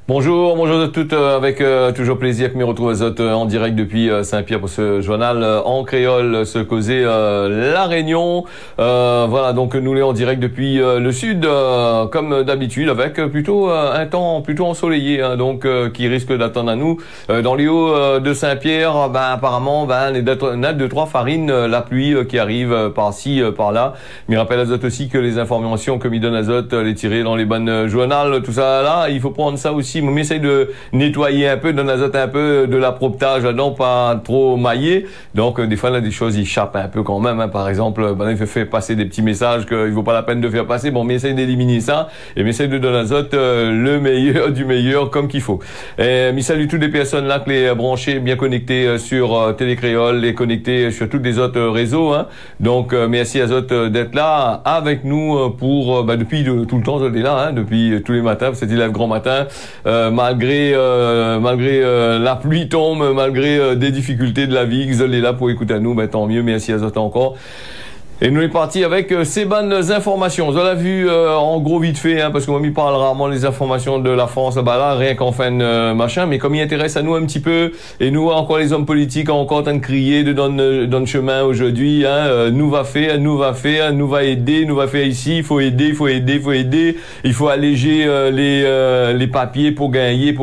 Bonjour, bonjour à toutes, avec toujours plaisir que me retrouve en direct depuis Saint-Pierre pour ce journal en créole, se causer La Réunion. Voilà, donc nous l'est en direct depuis le sud, comme d'habitude, avec plutôt un temps plutôt ensoleillé, hein, donc qui risque d'attendre à nous. Dans les hauts de Saint-Pierre, apparemment, les nattes de 3 farines, la pluie qui arrive par-ci, par-là. Mais rappelle Azote aussi que les informations que m'y donne Azote, les tirer dans les bonnes journaux, tout ça là, il faut prendre ça aussi. On essaye de nettoyer un peu, donner Azote un peu de la propretage là-dedans, pas trop maillé. Donc des fois là des choses échappent un peu quand même, hein. Par exemple, il fait passer des petits messages qu'il vaut pas la peine de faire passer. Bon, on essaye d'éliminer ça et on essaye de donner Azote le meilleur du meilleur comme qu'il faut. Et je salue toutes les personnes là que les branchées, bien connectées sur Télécréole, les connectées sur toutes les autres réseaux, hein. Donc merci Azote d'être là avec nous pour depuis tout le temps je l'ai là, hein, depuis tous les matins, c'est il lève grand matin. Malgré la pluie tombe, malgré des difficultés de la vie, vous êtes là pour écouter à nous, tant mieux, merci à Azote encore. Et nous est parti avec ces bonnes informations. Vous l'avez vu en gros vite fait, hein, parce qu'on m'y parle rarement des informations de la France là, rien qu'en fin de machin, mais comme il intéresse à nous un petit peu, et nous encore les hommes politiques encore en train de crier de dans le chemin aujourd'hui, hein, nous va faire, nous va aider, nous va faire ici, il faut aider, il faut alléger les papiers pour gagner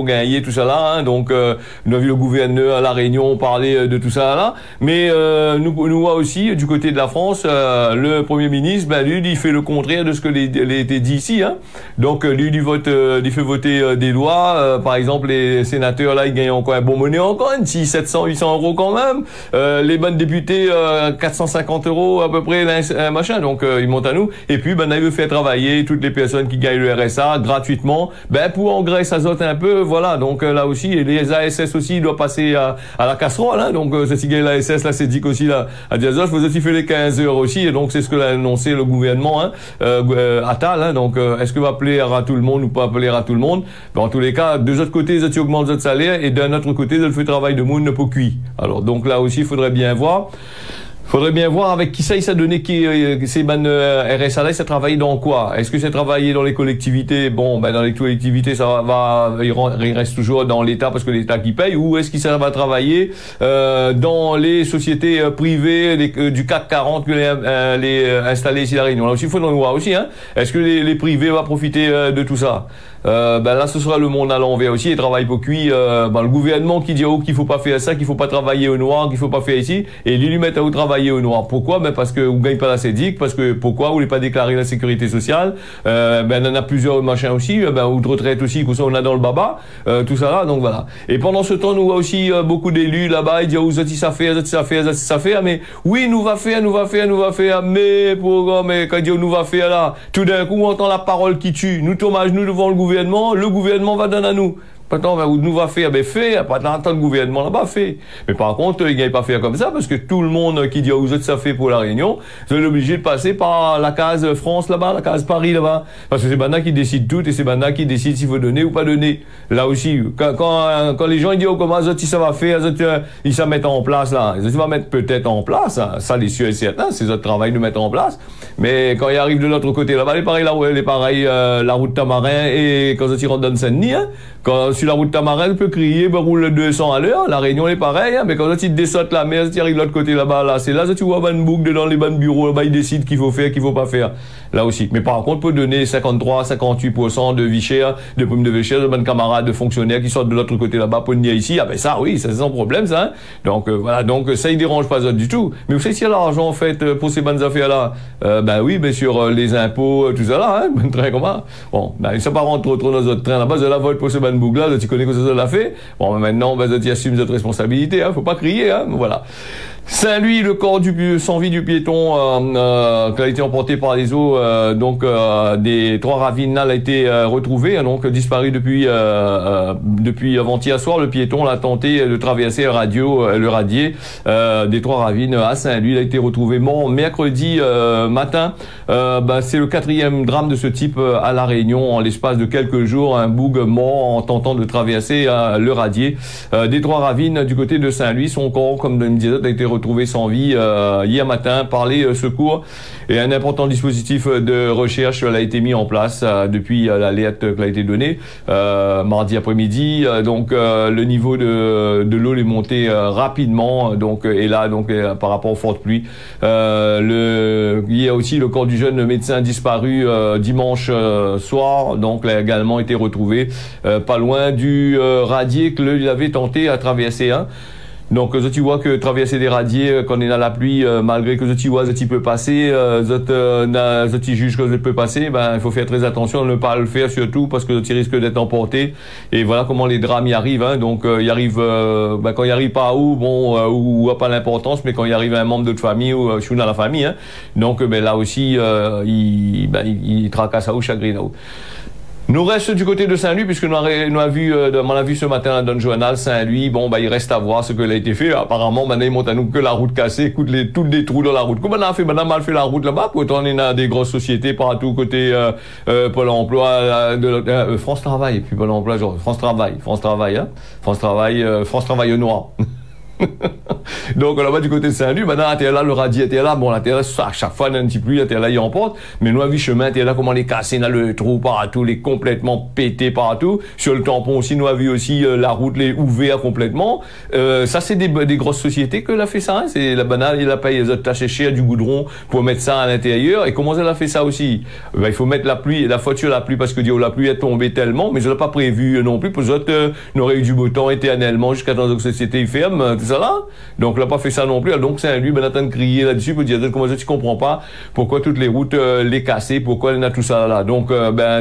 tout ça là, hein. Donc nous avons vu le gouverneur à La Réunion parler de tout ça là, mais nous voit aussi du côté de la France. Le Premier ministre, lui, il fait le contraire de ce que était dit ici, hein. Donc, lui, il fait voter des lois. Par exemple, les sénateurs, là, ils gagnent encore un bon monnaie encore, 700, 800 euros quand même. Les bonnes députés, 450 euros à peu près, machin. Donc, ils montent à nous. Et puis, il veut faire travailler toutes les personnes qui gagnent le RSA gratuitement, pour engraisser Azote un peu, voilà. Donc, là aussi, et les ASS aussi, ils doivent passer à la casserole, hein. Donc, c'est gagne l'ASS, là, c'est dit aussi, là, à Azote, vous aussi fait les 15 heures aussi. Et donc c'est ce que l'a annoncé le gouvernement, hein, Attal, hein. Donc est-ce que va plaire à tout le monde ou pas plaire à tout le monde? En tous les cas, de l'autre côté, ils augmentent votre salaire et d'un autre côté, ils fait travail de monde ne peut cuire. Alors donc là aussi, il faudrait bien voir. Faudrait bien voir avec qui ça donné qui ces RSA là, ça travaille dans quoi? Est-ce que c'est travaillé dans les collectivités? Bon, dans les collectivités, il reste toujours dans l'État parce que l'État qui paye, ou est-ce que ça va travailler dans les sociétés privées du CAC 40 que les installées ici à La Réunion? Là aussi, il faut nous voir aussi, hein. Est-ce que les privés vont profiter de tout ça? Là, ce sera le monde à l'envers aussi, et travail pour cuire, le gouvernement qui dit qu'il faut pas faire ça, qu'il faut pas travailler au noir, qu'il faut pas faire ici, et lui mettre à travailler au noir. Pourquoi? Parce que vous gagnez pas la CEDIC, parce que pourquoi? Vous voulez pas déclarer la sécurité sociale, on en a plusieurs machins aussi, ou de retraite aussi, que ça on a dans le baba, tout ça là, donc voilà. Et pendant ce temps, nous voit aussi beaucoup d'élus là-bas, ils disent, ça fait, mais oui, nous va faire, mais quand ils disent nous va faire là, tout d'un coup, on entend la parole qui tue, nous tombons à genoux devant le gouvernement va donner à nous. Maintenant, nous va faire, pas tant le gouvernement là-bas fait. Mais par contre, il ne pas faire comme ça, parce que tout le monde qui dit, vous êtes ça fait pour La Réunion, vous êtes obligé de passer par la case France là-bas, la case Paris là-bas. Parce que c'est Banda qui décide tout, et c'est Banda qui décide s'il faut donner ou pas donner. Là aussi, quand les gens ils disent, comment ça va faire, ils se mettent en place là. Ils vont mettre peut-être en place, hein. Ça les sûr et certain, c'est notre travail de mettre en place. Mais quand ils arrivent de l'autre côté là-bas, la route Tamarin, et quand ils rentrent dans Saint-Denis, hein, quand sur la route Tamarin, on peut crier, roule 200 à l'heure. La Réunion est pareil, hein, mais quand tu descends la mer, tu arrives de l'autre côté là-bas, là, c'est là, tu vois, une boucle dans les bonnes bureaux, là-bas, ils décident qu'il faut faire, qu'il faut pas faire. Là aussi. Mais par contre, on peut donner 53-58% de vie chère, de prime de vie chère, de bonnes camarades, de fonctionnaires qui sortent de l'autre côté là-bas pour venir ici. Ah, ça, oui, ça, c'est sans problème, ça, hein. Donc, voilà. Donc, ça, il dérange pas ça du tout. Mais vous savez, s'il y a l'argent, en fait, pour ces bonnes affaires-là, oui, sur les impôts, tout ça là, hein, train comment? Bon, ça pas rentre trop dans notre train là-bas, la vote pour ce bonne boucle là, tu connais que ça l'a fait. Bon, maintenant, tu assumes cette responsabilité, hein, faut pas crier, hein, voilà. Saint-Louis, le corps sans vie du piéton qui a été emporté par les eaux des 3 ravines là, a été retrouvé, hein, donc disparu depuis avant-hier soir. Le piéton a tenté de traverser le radier des 3 ravines à Saint-Louis. Il a été retrouvé mort mercredi matin. C'est le 4e drame de ce type à La Réunion en l'espace de quelques jours. Un boug mort en tentant de traverser le radier des 3 ravines du côté de Saint-Louis. Son corps, comme me disait, a été retrouvé sans vie hier matin par les secours. Et un important dispositif de recherche a été mis en place depuis l'alerte qui a été donnée mardi après-midi. Donc le niveau de l'eau est monté rapidement. Donc et là donc par rapport aux fortes pluies, il y a aussi le corps du jeune médecin disparu dimanche soir. Donc là également été retrouvé pas loin du radier qu'il avait tenté à traverser. Donc, tu vois que traverser des radiers quand on est dans la pluie, malgré que tu vois, tu peux passer, tu juges que tu peux passer, ben, il faut faire très attention à ne pas le faire surtout parce que tu risques d'être emporté. Et voilà comment les drames y arrivent, Donc, il arrive, quand il arrive pas où, bon, ou pas l'importance, mais quand il arrive un membre de famille ou je suis dans la famille, Donc, là aussi, il tracasse à où chagrine. Nous reste du côté de Saint-Louis, puisque on a vu ce matin dans le journal Saint-Louis, il reste à voir ce que a été fait. Apparemment, maintenant, il montre à nous que la route cassée, écoute, tous des trous dans la route. Comment on a mal fait la route là-bas? Pourtant, on est dans des grosses sociétés partout, côté, Pôle emploi, France Travail, et puis Pôle emploi, genre, France Travail, France Travail au noir. Donc là-bas du côté de Saint-Louis, maintenant la terre là, le radier était là, bon la terre à chaque fois il y a un petit pluie, la terre là il emporte, mais nous à vie chemin, terre là comment les casser dans le trou partout, les complètement pétés partout, sur le tampon aussi, nous a vu aussi la route les ouverte complètement, ça c'est des grosses sociétés que l'a fait ça, c'est la banane, il a payé les autres tâches chères du goudron pour mettre ça à l'intérieur, et comment elle a fait ça aussi? Il faut mettre la pluie, la faute sur la pluie parce que la pluie est tombée tellement, mais je l'ai pas prévu non plus, pour les autres n'aurait eu du beau temps éternellement jusqu'à temps que la société ferme, tout ça là. Donc, l'a pas fait ça non plus. Donc, c'est lui, ben, attend de crier là-dessus pour dire, comment ça, tu comprends pas pourquoi toutes les routes, les casser, pourquoi il y a tout ça là. Donc,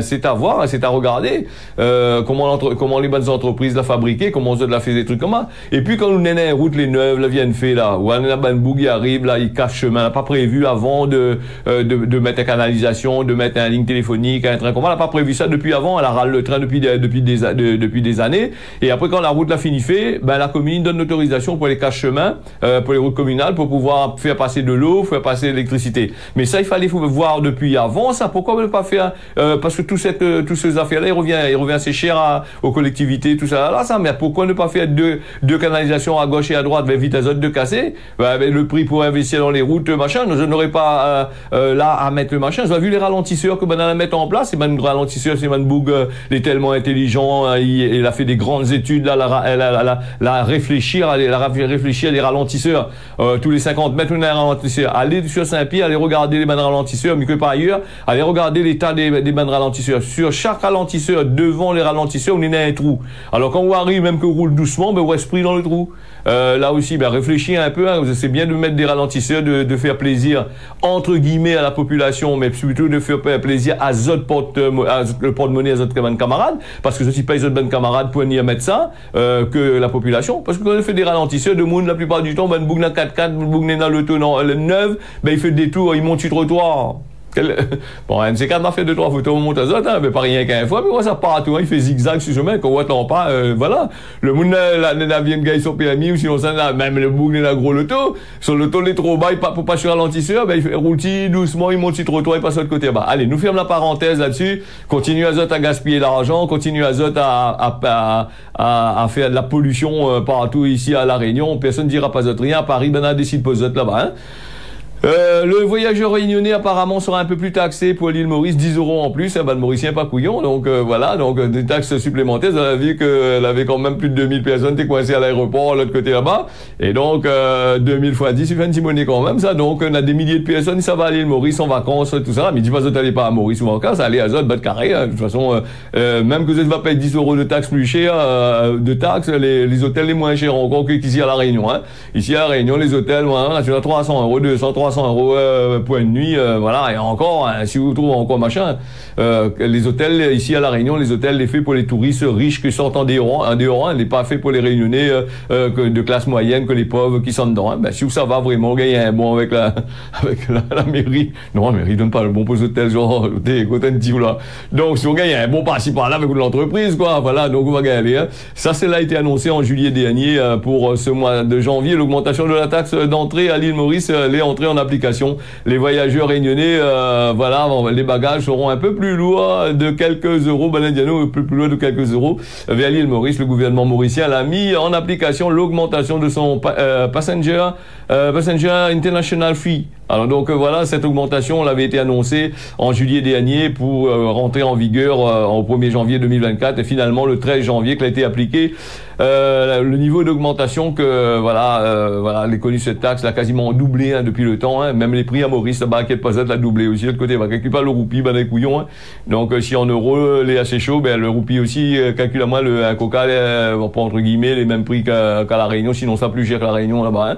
c'est à voir, c'est à regarder, comment les bonnes entreprises la fabriquer, comment on la fait des trucs comme ça. Et puis, quand nous n'avons une route, les neuves, là, viennent faire, là, ou on a ben boug, il arrive, là, il cache chemin, on n'a pas prévu avant de mettre la canalisation, de mettre un ligne téléphonique, un train, comment on n'a pas prévu ça depuis avant, elle râle le train depuis des années. Et après, quand la route l'a fini fait, ben, la commune donne l'autorisation pour les cache-chemins, pour les routes communales, pour pouvoir faire passer de l'eau, faire passer de l'électricité. Mais ça, il fallait voir depuis avant ça. Pourquoi ne pas faire, parce que toutes ces affaires-là, il revient assez cher aux collectivités, tout ça. Là, ça, mais pourquoi ne pas faire deux canalisations à gauche et à droite, vite à zone de casser, le prix pour investir dans les routes, machin, je n'aurais pas, là, à mettre le machin. J'ai vu les ralentisseurs que à mettre en place, et le ralentisseur, c'est Boug, il est tellement intelligent, il a fait des grandes études, là, réfléchir à les ralentisseurs. Tous les 50 mètres, on a un ralentisseur. Allez sur Saint-Pierre, allez regarder les bandes ralentisseurs, mais que par ailleurs, allez regarder l'état des bandes ralentisseurs. Sur chaque ralentisseur, devant les ralentisseurs, on est dans un trou. Alors quand on arrive, même que roule doucement, on reste pris dans le trou. Là aussi, réfléchis un peu, c'est bien de mettre des ralentisseurs, de faire plaisir, entre guillemets, à la population, mais plutôt de faire plaisir à le porte-monnaie, à d'autres camarades, parce que ceux-ci payent les autres camarades pour venir mettre ça, que la population. Parce que quand on fait des ralentisseurs, de monde, la plupart du temps, bouge dans 4x4, bouge dans l'auto, le 9, il fait des tours, il monte sur le trottoir. Bon, un de ces quatre m'a fait 2-3 photos, on monte à autres, mais pas rien qu'une fois, mais moi, ça part tout, il fait zigzag sur le chemin, qu'on voit tant pas, voilà. Le monde n'a bien de gars sur PMI, ou sinon ça, même le bouc n'a gros l'auto, sur l'auto, il est trop bas, pour pas sur ralentisseur, il fait roule doucement, il monte sur le trottoir, il passe de l'autre côté. Allez, nous fermons la parenthèse là-dessus, continue à gaspiller l'argent, continue à faire de la pollution, partout ici à La Réunion, personne ne dira pas rien, à Paris, on décide pas là-bas, le voyageur réunionnais apparemment sera un peu plus taxé pour l'île Maurice, 10 € en plus, le Mauricien pas couillon, donc voilà, donc des taxes supplémentaires, vous avez vu qu'elle avait quand même plus de 2000 personnes qui étaient coincées à l'aéroport, l'autre côté là-bas, et donc 2000 fois 10, il fait un petit monnaie quand même, ça, donc on a des milliers de personnes, ça va à l'île Maurice en vacances, tout ça, mais dis pas que vous n'allez pas à Maurice ou en vacances, allez à Zot, bas de carré, de toute façon, même que vous allez payer 10 € de taxes plus chères, de taxes, les hôtels les moins chers encore qu'ici à La Réunion, Ici à La Réunion, les hôtels, tu as 300 €, 200, 300 € point de nuit, voilà, et encore, si vous trouvez encore machin, les hôtels ici à La Réunion, les hôtels les faits pour les touristes riches qui sortent en dehors, il n'est pas fait pour les Réunionnais de classe moyenne, que les pauvres qui sont dedans. Si ça va vraiment gagner un bon avec la mairie, non, la mairie donne pas le bon pour les hôtels, genre, là. Donc, si on gagne un bon par-ci par-là avec l'entreprise, quoi, voilà, donc on va gagner. Ça, cela a été annoncé en juillet dernier pour ce mois de janvier, l'augmentation de la taxe d'entrée à l'île Maurice, les entrées en application. Les voyageurs réunionnais, voilà, les bagages seront un peu plus lourds de quelques euros, un peu plus lourd de quelques euros. Vers l'île Maurice, le gouvernement mauricien a mis en application l'augmentation de son passenger international fee. Alors donc voilà, cette augmentation l'avait été annoncée en juillet dernier pour rentrer en vigueur au 1er janvier 2024 et finalement le 13 janvier qu'elle a été appliquée. Le niveau d'augmentation que voilà, les connus cette taxe l'a quasiment doublé depuis le temps. Même les prix à Maurice, bah quel pas l'a doublé aussi. De l'autre côté, bah quelque part le roupie, bah des couillons. Donc si en euros les assez chaud, ben le roupie aussi calcule à moi un coca pour entre guillemets les mêmes prix qu'à la Réunion, sinon ça plus cher que la Réunion là-bas.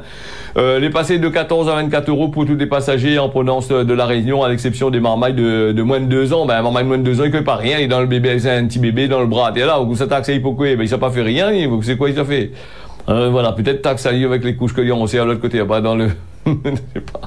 Les passés de 14 à 24 euros pour tous les passagers en provenance de la Réunion, à l'exception des marmailles de moins de 2 ans. Ben un marmaille de moins de 2 ans, il ne fait pas rien, il est dans le bébé, c'est un petit bébé dans le bras. Et là, où ça taxe il pourquoi, ben il s'est pas fait rien. C'est quoi il a fait? Voilà, peut-être taxe à lui avec les couches que on sait à l'autre côté, pas dans le... Je sais pas.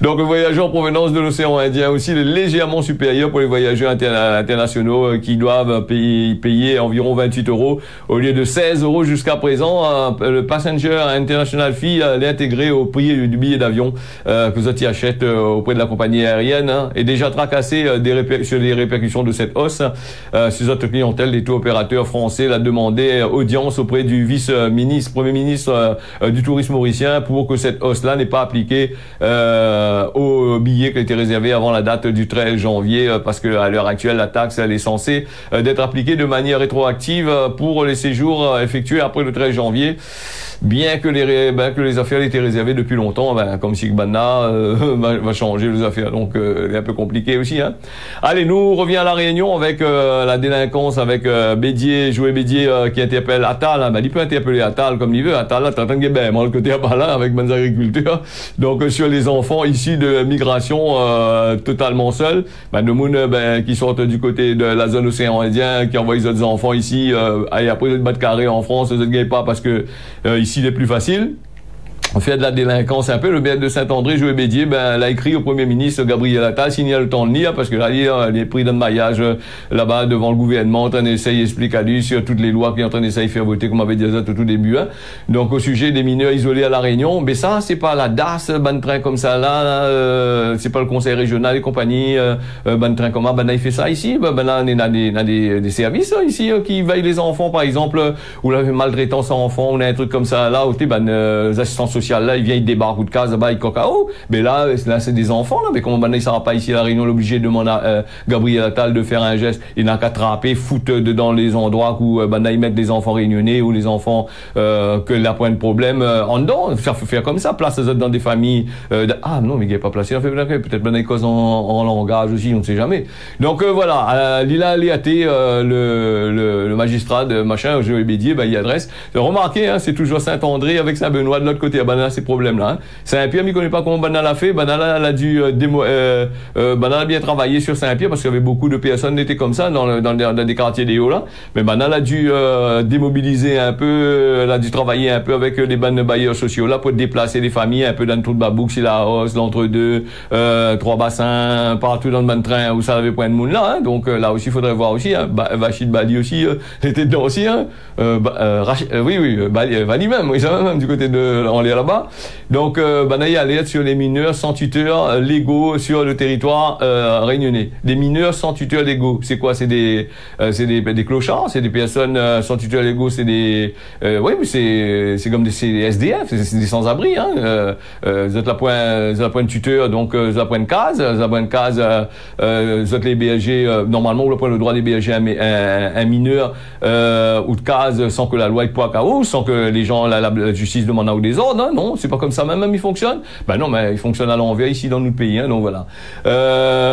Donc le voyageur en provenance de l'océan Indien aussi est légèrement supérieur pour les voyageurs internationaux qui doivent payer environ 28 euros au lieu de 16 euros jusqu'à présent. Le passenger international fee est intégré au prix du billet d'avion que vous achètez auprès de la compagnie aérienne et déjà tracassé sur les répercussions de cette hausse. Sur notre clientèle, les tours opérateurs français l'a demandé audience auprès du vice-ministre, premier ministre du tourisme mauricien pour que cette hausse-là n'est pas appliquée au billet qui a été réservé avant la date du 13 janvier parce que à l'heure actuelle la taxe elle est censée d'être appliquée de manière rétroactive pour les séjours effectués après le 13 janvier. Bien que les affaires étaient réservées depuis longtemps, comme si Banna va changer les affaires, donc c'est un peu compliqué aussi. Allez, nous revient à la Réunion avec la délinquance, avec Jouet Bédier qui interpelle Attal. Il peut interpeller Attal comme il veut. Attal là, t'entends que moi le côté à là avec mes agriculteurs. Donc sur les enfants issus de migration totalement seuls, de monde qui sortent du côté de la zone océan Indien, qui envoient les autres enfants ici, et après ils battent carré en France, ils ne pas parce que ici, il est plus facile. On fait de la délinquance un peu. Le maire de Saint-André, Jouet Bédier, l'a écrit au Premier ministre Gabriel Attal, s'il y a le temps de lire, parce que là, il est pris d'un maillage là-bas devant le gouvernement, en train d'essayer d'expliquer à lui sur toutes les lois qu'il est en train d'essayer de faire voter, comme on avait dit ça tout au début. Donc, au sujet des mineurs isolés à La Réunion, mais ça, c'est pas la DAS, ban train comme ça, là, c'est pas le conseil régional et compagnie, ban train comme ça, il fait ça ici, là, on a des services, ici, qui veillent les enfants, par exemple, ou la maltraitance en enfants, on a un truc comme ça, là, où les assistants sociaux, là, il vient, il débarque ou de case, il cacao. Mais là, c'est des enfants, là. Mais comment il ne sera pas ici à La Réunion, l'obligé de demander à Gabriel Attal de faire un geste. Il n'a qu'à attraper, foutre dans les endroits où, ils mettent des enfants réunionnais ou les enfants, que la point de problème, en dedans. Ça faut faire comme ça, place les autres dans des familles, non, mais il n'est pas placé. Peut-être des causes en langage aussi, on ne sait jamais. Donc, voilà. Lila Léaté, le magistrat de machin, Jouet Bédier, il adresse. Remarquez, c'est toujours Saint-André avec Saint-Benoît de l'autre côté. Ces problèmes-là. Saint-Pierre, il ne connaît pas comment Banal a fait. Banal a dû Banal a bien travaillé sur Saint-Pierre parce qu'il y avait beaucoup de personnes qui étaient comme ça dans des quartiers des hauts là. Mais Banal a dû démobiliser un peu, elle a dû travailler un peu avec les bandes de bailleurs sociaux là pour déplacer les familles un peu dans le trou de Babouk, si la hausse, l'entre-deux, 3 bassins, partout dans le ban de train où ça avait point de monde là. Donc là aussi, il faudrait voir aussi. Vachid Bali aussi était dedans aussi. Bali même, oui, ça même du côté de en l'air là-bas. Donc, il y a alerte sur les mineurs sans tuteurs légaux sur le territoire réunionnais. Des mineurs sans tuteurs légaux. C'est quoi? C'est des clochards, c'est des personnes sans tuteurs légaux, c'est des oui, mais c'est comme des SDF, c'est des sans-abri. Vous êtes la point de tuteur, donc vous êtes la point de case, vous êtes les BLG. Normalement, vous prenez le droit des BLG un mineur ou de case sans que la loi ait poids KO, sans que les gens la justice demande au désordre. Non, c'est pas comme ça même il fonctionne. Non, mais il fonctionne à l'envers ici dans notre pays. Donc voilà.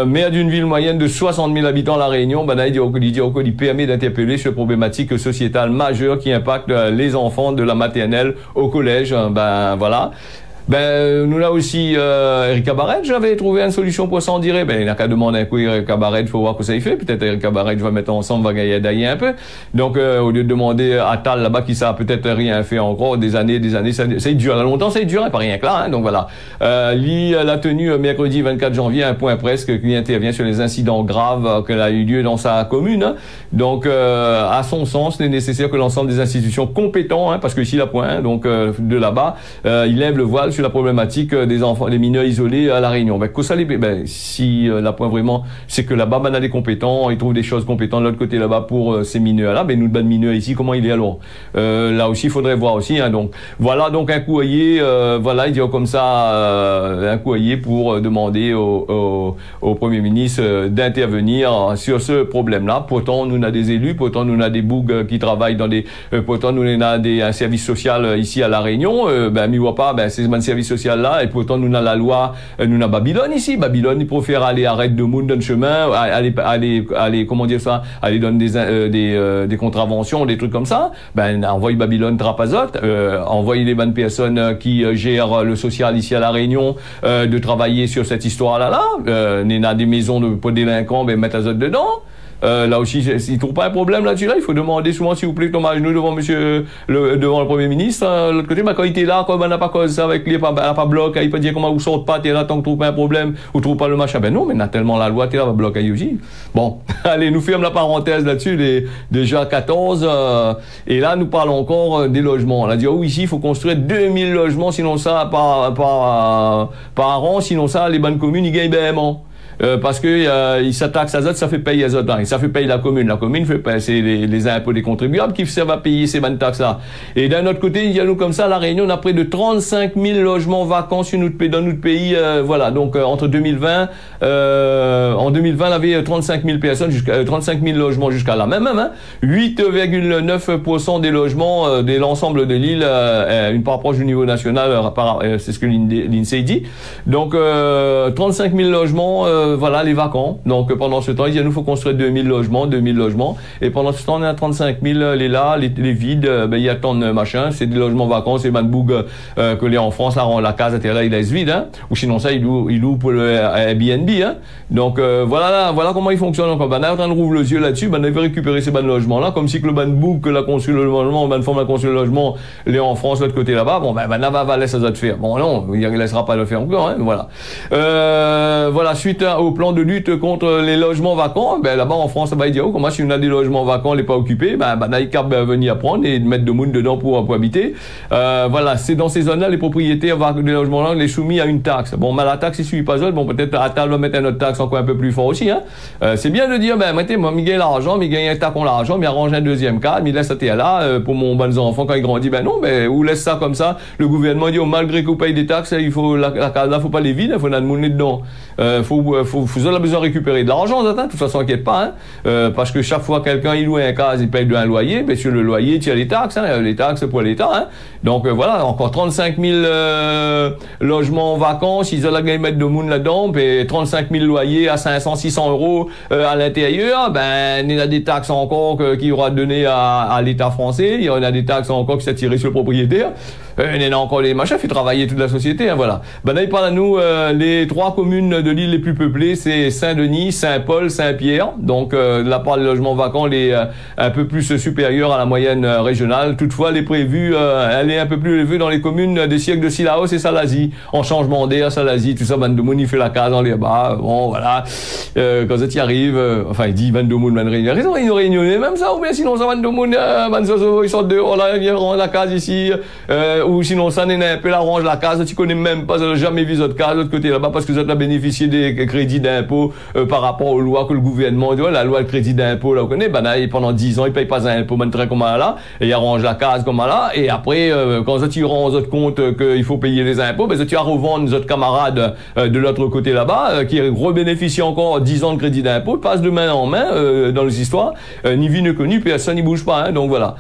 Maire d'une ville moyenne de 60 000 habitants, La Réunion, il permet d'interpeller sur problématique sociétale majeure qui impacte les enfants de la maternelle au collège. Voilà. Nous là aussi, Erika Barrett, j'avais trouvé une solution pour ça, on dirait. Il n'a qu'à demander un coup Erika Barrett, faut voir que ça y fait. Peut-être Erika Barrett va mettre ensemble, va gagner d'ailleurs un peu. Donc, au lieu de demander à Tal là-bas qui ça a peut-être rien fait encore, des années, ça dure longtemps, ça dure, pas rien que là, donc voilà. La tenue mercredi 24 janvier, un point presque qui intervient sur les incidents graves qu'il a eu lieu dans sa commune. Donc, à son sens, il est nécessaire que l'ensemble des institutions compétentes, parce que ici la point, donc, de là-bas, il lève le voile sur la problématique des enfants, des mineurs isolés à La Réunion. Ben, si la point vraiment, c'est que là-bas, on a des compétents, ils trouvent des choses compétentes de l'autre côté là-bas pour ces mineurs-là. Ben, nous, de mineurs ici, comment il est alors? Là aussi, il faudrait voir aussi. Hein, donc, voilà donc un courrier, voilà, il dit comme ça, un courrier pour demander au Premier ministre d'intervenir sur ce problème-là. Pourtant, nous, on a des élus, pourtant, nous, on a des bougs qui travaillent dans des, pourtant, nous, on a un service social ici à La Réunion. Ben, mais voit pas, ben, c'est un service social là, et pourtant, nous, on a la loi, nous, on a Babylone ici. Babylone, il préfère aller arrêter de monde dans le chemin, aller, comment dire ça, aller donner des contraventions, des trucs comme ça. Ben, envoyer Babylone trapazote, envoyer les bonnes personnes qui gèrent le social ici à La Réunion, de travailler sur cette histoire-là, on a des maisons pour délinquants, ben, mettre azote dedans. Là aussi, s'il ne trouve pas un problème là-dessus, il faut demander souvent, s'il vous plaît, tomber à genoux devant devant le Premier ministre. L'autre côté, quand il était là, comme on n'a pas causé ça avec lui, pas bloc, il peut dire comment vous sortez pas, t'es là tant que tu trouves pas un problème, ou trouve pas le machin. Ben non, mais on a tellement la loi, t'es là, va bloquer aussi. Bon, allez, nous fermons la parenthèse là-dessus, déjà 14, et là, nous parlons encore des logements. On a dit, ici, il faut construire 2000 logements, sinon ça, par an, sinon ça, les bonnes communes, ils gagnent BMO. Parce que il s'attaque à Azot, ça fait payer Azot, ça fait payer la commune. La commune fait payer, c'est les impôts des contribuables qui servent à payer ces bonnes taxes-là. Et d'un autre côté, il y a nous comme ça, La Réunion, on a près de 35 000 logements vacants dans notre pays. Voilà, donc entre 2020, en 2020, on avait 35 000 personnes, 35 000 logements jusqu'à là. Même, hein, 8,9% des logements de l'ensemble de l'île, une part proche du niveau national, c'est ce que l'INSEE dit. Donc 35 000 logements. Voilà, les vacants. Donc, pendant ce temps, il nous faut construire 2000 logements. Et pendant ce temps, on est à 35 000, les vides, ben, il y a tant de machins. C'est des logements vacants, c'est Manboug, que les en France, là, la case, là, il laisse vide, hein. Ou sinon, ça, il loue pour le Airbnb, hein. Donc, voilà comment il fonctionne. Donc, ben, on est en train de rouvrir les yeux là-dessus, ben, on veut récupérer ces bonnes logements-là, comme si que le Manboug, que l'a construit le logement, ben, forme a construit le logement, les en France, de l'autre côté là-bas, bon, ben, va laisser ça de faire. Bon, non, il ne laissera pas le faire encore, hein. Voilà. Voilà, suite au plan de lutte contre les logements vacants, ben là-bas en France, il dit comment si on a des logements vacants, les pas occupés, ben Naïkab va venir prendre et mettre de monde dedans pour habiter. Voilà, c'est dans ces zones-là, les propriétaires des logements-là, les soumis à une taxe. Bon, mais la taxe, il suit pas seul, bon, peut-être à table, va mettre une autre taxe encore un peu plus fort aussi, hein. C'est bien de dire, ben, mettez, moi, il gagne l'argent, il gagne un tac en l'argent, mais arrange un deuxième cas, il laisse ça là, pour mon bon enfant quand il grandit, ben non, ben, ou laisse ça comme ça. Le gouvernement dit, malgré que vous payez des taxes, il faut, la case là, faut pas les vider, il faut la monnaie dedans. Vous avez besoin de récupérer de l'argent, de toute façon, inquiète pas, hein, parce que chaque fois quelqu'un il loue un cas, il paye un loyer, mais sur le loyer, tu as les taxes, hein, les taxes pour l'État, hein. Donc voilà, encore 35 000 logements vacants, s'ils ont la gagne mettre de monde là-dedans, puis 35 000 loyers à 500, 600 euros à l'intérieur, ben il y a des taxes encore qu'il y aura donné à l'État français, il y en a des taxes encore qui sont tirées sur le propriétaire. Il y en a encore les machins, fait travailler toute la société, hein, voilà. Ben là, il parle à nous, les 3 communes de l'île les plus peuplées, c'est Saint-Denis, Saint-Paul, Saint-Pierre. Donc, de la part des logements vacants, elle est un peu plus supérieure à la moyenne régionale. Toutefois, elle est prévue, elle est un peu plus élevée dans les communes des siècles de Sillaos et Salazie. En changement d'air, Salazie, tout ça, Van de Moon, il fait la case dans les bas. Bon, voilà. Quand ça y arrive, enfin, il dit Van de Moon, Van Réunion. Ils ont réunionné, même ça, ou bien sinon, ça, Van de Moon, Van Zozo, ils sortent dehors, là, ils rendent la case ici, ou sinon ça n'est un peu la range la case, tu connais même pas, tu n'as jamais vu votre case de l'autre côté là-bas parce que vous avez bénéficié des crédits d'impôt par rapport aux lois que le gouvernement dit, la loi de crédit d'impôt là, vous connaissez, ben là, pendant 10 ans, il paye pas un impôt, ben très comme là, et il arrange la case comme là, et après, quand tu rends votre compte qu'il faut payer les impôts, ben tu vas revendre notre camarade de l'autre côté là-bas, qui rebénéficie encore 10 ans de crédit d'impôt, passe de main en main dans les histoires, ni vie ni connu, personne n'y bouge pas, hein, donc voilà.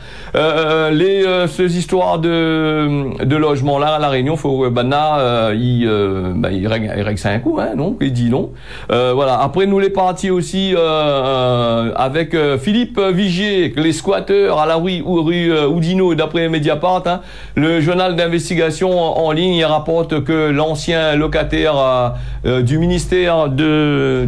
Ces histoires de logement là à La Réunion, faut il règle ça un coup, hein, non, il dit non. Voilà. Après nous les partis aussi avec Philippe Vigier, les squatteurs à la rue Oudinot, d'après Mediapart, hein, le journal d'investigation en ligne, il rapporte que l'ancien locataire du ministère de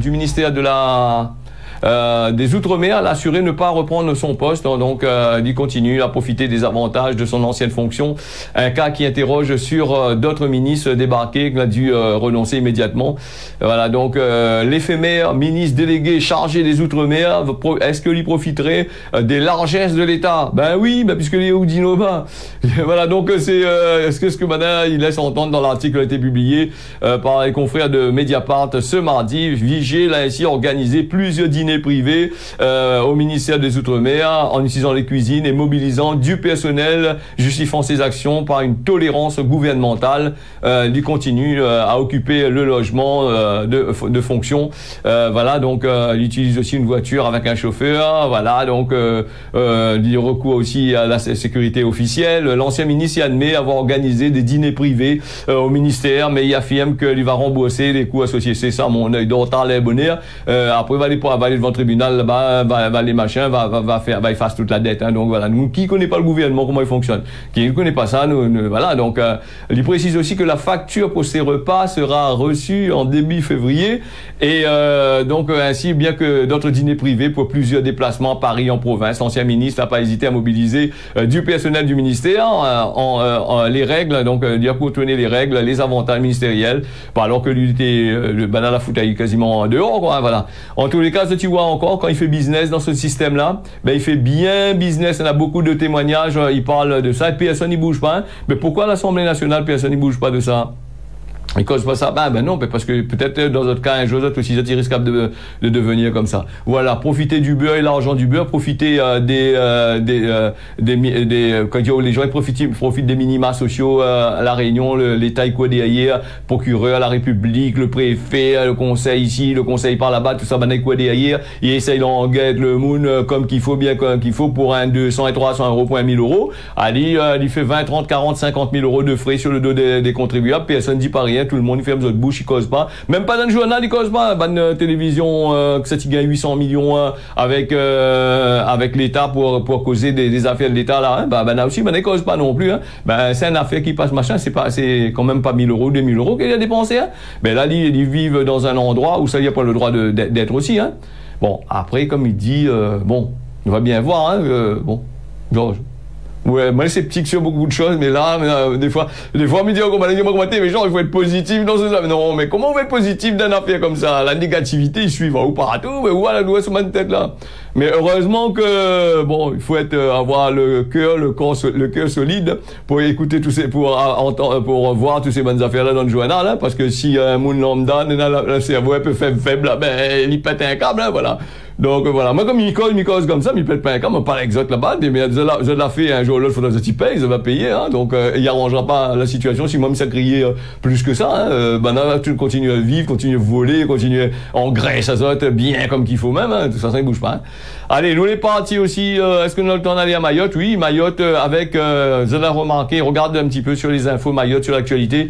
des Outre-mer, a assuré ne pas reprendre son poste. Donc, il continue à profiter des avantages de son ancienne fonction. Un cas qui interroge sur d'autres ministres débarqués qui a dû renoncer immédiatement. Voilà, donc l'éphémère ministre délégué chargé des Outre-mer, est-ce que lui profiterait des largesses de l'État? Ben oui, puisque les Oudino, voilà, donc c'est ce que maintenant il laisse entendre dans l'article qui a été publié par les confrères de Mediapart ce mardi. Vigée l'a ainsi organisé plusieurs dîners privés au ministère des Outre-mer en utilisant les cuisines et mobilisant du personnel, justifiant ses actions par une tolérance gouvernementale. Il continue à occuper le logement de fonction. Voilà, donc il utilise aussi une voiture avec un chauffeur. Voilà, donc il recourt aussi à la sécurité officielle. L'ancien ministre y admet avoir organisé des dîners privés au ministère, mais il affirme qu'il va rembourser les coûts associés. C'est ça, mon œil d'or, les bonheurs. Après, va aller devant le tribunal, là-bas, va les machins, va effacer toute la dette. Hein. Donc voilà, nous qui connaît pas le gouvernement, comment il fonctionne, qui ne connaît pas ça, voilà. Donc, il précise aussi que la facture pour ces repas sera reçue en début février, et donc ainsi bien que d'autres dîners privés pour plusieurs déplacements à Paris, en province. L'ancien ministre n'a pas hésité à mobiliser du personnel du ministère les règles, donc il a contourné les règles, les avantages ministériels, alors que lui était le banal à foutre quasiment en dehors, quoi, voilà. En tous les cas, tu vois encore, quand il fait business dans ce système-là, ben il fait bien business. Il y a beaucoup de témoignages, il parle de ça, et personne n'y bouge pas. Hein. Mais pourquoi l'Assemblée nationale, personne n'y bouge pas de ça? Il cause pas ça? Ben non, parce que peut-être dans votre cas, un jour aussi, ça risque de devenir comme ça. Voilà, profiter du beurre et l'argent du beurre, profiter quand les gens profitent des minima sociaux à La Réunion, l'État hier, procureur, la République, le préfet, le conseil ici, le conseil par là-bas, tout ça, hier, il essaye d'enguetter le moon comme qu'il faut, bien comme qu'il faut, pour un 200 et 300 euros pour 1 000 euros. Allez, il fait 20, 30, 40, 50 000 euros de frais sur le dos des contribuables, personne ne dit pas rien. Tout le monde ferme votre bouche, il cause pas. Même pas dans le journal, il cause pas. Dans télévision, que ça gagne 800 millions avec l'État pour causer des affaires de l'État là. Hein. Là aussi, il cause pas non plus. Hein. C'est une affaire qui passe machin. C'est quand même pas 1 000 euros, 2 000 euros qu'il a dépensé. Hein. Là, ils vivent dans un endroit où ça y a pas le droit d'être aussi. Hein. Bon, après, comme il dit, bon, on va bien voir. Hein, bon, Georges. Ouais, moi, c'est sceptique sur beaucoup de choses, mais là, des fois, on me dit, mais genre, il faut être positif dans ce sens. Non, mais comment on va être positif dans une affaire comme ça? La négativité, il suit, ou partout, mais où à la doigt sur ma tête, là? Mais heureusement que, bon, il faut avoir le cœur solide pour écouter pour voir toutes ces bonnes affaires-là dans le journal, hein, parce que si un monde lambda, le cerveau un peu faible, ben, il pète un câble, hein, voilà. Donc voilà, moi comme il cause comme ça, il pète pas un câble, par exemple là-bas, mais je l'ai fait un jour ou l'autre, il faudra que tu payes, ça va payer, hein, donc il arrangera pas la situation si moi me crier plus que ça, hein, là, tu continues à vivre, continues à voler, continues en Grèce, ça va être bien comme qu'il faut même, hein, tout ça, ça ne bouge pas. Hein. Allez, nous les partis aussi, est-ce que nous avons le temps d'aller à Mayotte? Oui, Mayotte avec, je l'ai remarqué, regarde un petit peu sur les infos Mayotte, sur l'actualité,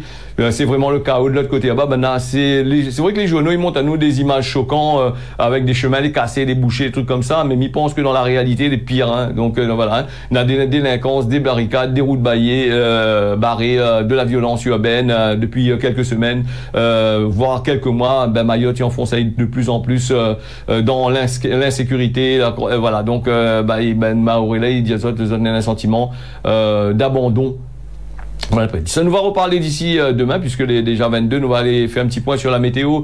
c'est vraiment le chaos de l'autre côté là-bas. C'est vrai que les journaux, ils montent à nous des images choquantes avec des chemins, des cassés, des bouchées, des trucs comme ça, mais ils pensent que dans la réalité, les pires. Hein. Donc voilà, hein. On a des délinquances, des barricades, des routes barrées, de la violence urbaine depuis quelques semaines, voire quelques mois. Mayotte, il enfonce de plus en plus dans l'insécurité. Voilà, donc Maoré, il dit à ça, un sentiment d'abandon. Voilà, ça nous va reparler d'ici demain, puisque déjà 22, nous va aller faire un petit point sur la météo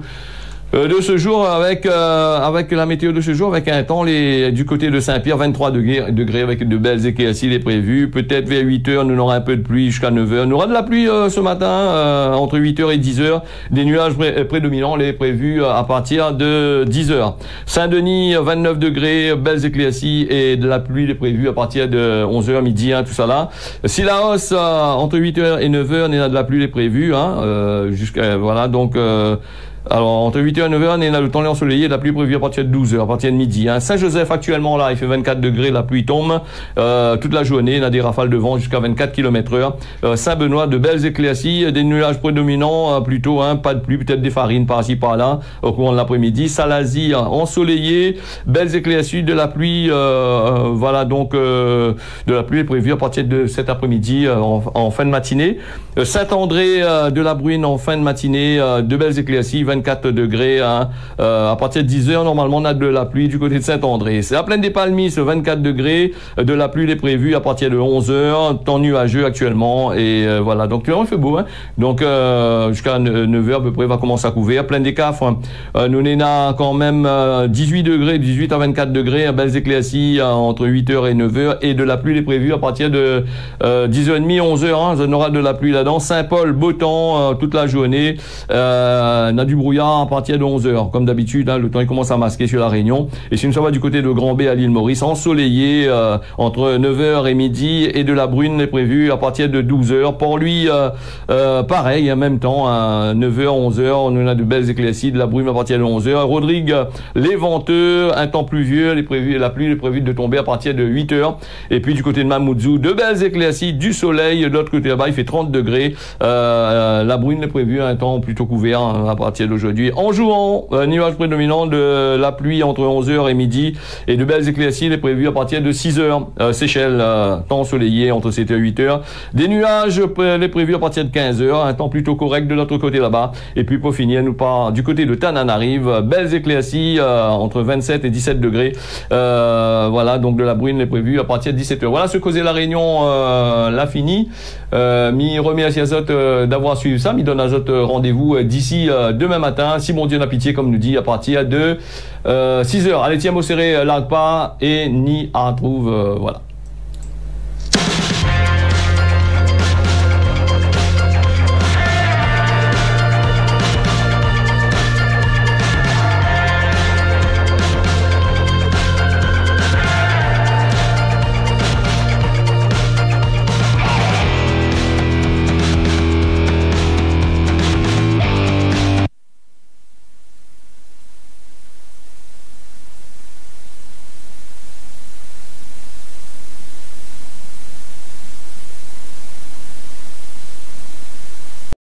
de ce jour avec la météo de ce jour avec un temps du côté de Saint-Pierre 23 degrés avec de belles éclaircies les prévues. Peut-être vers 8 heures nous aurons un peu de pluie jusqu'à 9 heures. Nous aurons de la pluie ce matin entre 8 heures et 10 heures. Des nuages prédominants les prévus à partir de 10 heures. Saint-Denis 29 degrés, belles éclaircies et de la pluie les prévues à partir de 11 heures midi, hein, tout ça là. Sillaos entre 8 heures et 9 heures, il y a de la pluie les prévues, hein, jusqu'à voilà donc. Alors, entre 8h et 9h, on est dans le temps ensoleillé, la pluie prévue à partir de 12h, à partir de midi. Hein. Saint-Joseph, actuellement, là, il fait 24 degrés, la pluie tombe toute la journée. On a des rafales de vent jusqu'à 24 km/h. Saint-Benoît, de belles éclaircies, des nuages prédominants, plutôt, hein, pas de pluie, peut-être des farines par-ci, par-là, au courant de l'après-midi. Salazie, ensoleillé, belles éclaircies, de la pluie, voilà, donc, de la pluie est prévue à partir de cet après-midi, en fin de matinée. Saint-André, de la bruine en fin de matinée, de belles éclaircies, 24 degrés. Hein. À partir de 10 heures, normalement, on a de la pluie du côté de Saint-André. C'est à Plaine des Palmiers, 24 degrés. De la pluie est prévue à partir de 11 heures. Temps nuageux actuellement. Et voilà. Donc, il fait beau. Hein. Donc, jusqu'à 9 heures, à peu près, va commencer à couvrir. Plaine des Cafres, nous n'avons quand même 18 degrés, 18 à 24 degrés. Belles éclaircies entre 8 heures et 9 heures. Et de la pluie est prévue à partir de 10h30, 11 heures. Hein. On aura de la pluie là-dedans. Saint-Paul, beau temps toute la journée. On a du brouillard à partir de 11 heures. Comme d'habitude, hein, le temps il commence à masquer sur la Réunion. Et si nous sommes du côté de Grand-B à l'île Maurice, ensoleillé entre 9h et midi, et de la brune est prévue à partir de 12h. Port-Louis, pareil, en même temps, 9h, 11h, on a de belles éclaircies, de la brume à partir de 11h. Rodrigue, les venteux, un temps pluvieux, la pluie est prévue de tomber à partir de 8h. Et puis du côté de Mamoudzou, de belles éclaircies, du soleil. De l'autre côté là-bas, il fait 30 degrés. La brune est prévue, un temps plutôt couvert à partir d'aujourd'hui. En jouant, nuage prédominant, de la pluie entre 11h et midi, et de belles éclaircies est prévue à partir de 6h. Seychelles, temps ensoleillé entre 7h et 8h. Des nuages est prévu à partir de 15h, un temps plutôt correct de l'autre côté là-bas. Et puis pour finir, nous part du côté de Tananarive, belles éclaircies entre 27 et 17 degrés. Voilà, donc de la brune est prévue à partir de 17h. Voilà ce causait la Réunion, l'a fini. Mi remercie à Zot d'avoir suivi ça. Mi donne à Zot rendez-vous d'ici demain matin, si mon Dieu n'a pitié, comme nous dit, à partir de 6h. Allez, tiens, au serré, largue pas, et ni à trouve, voilà.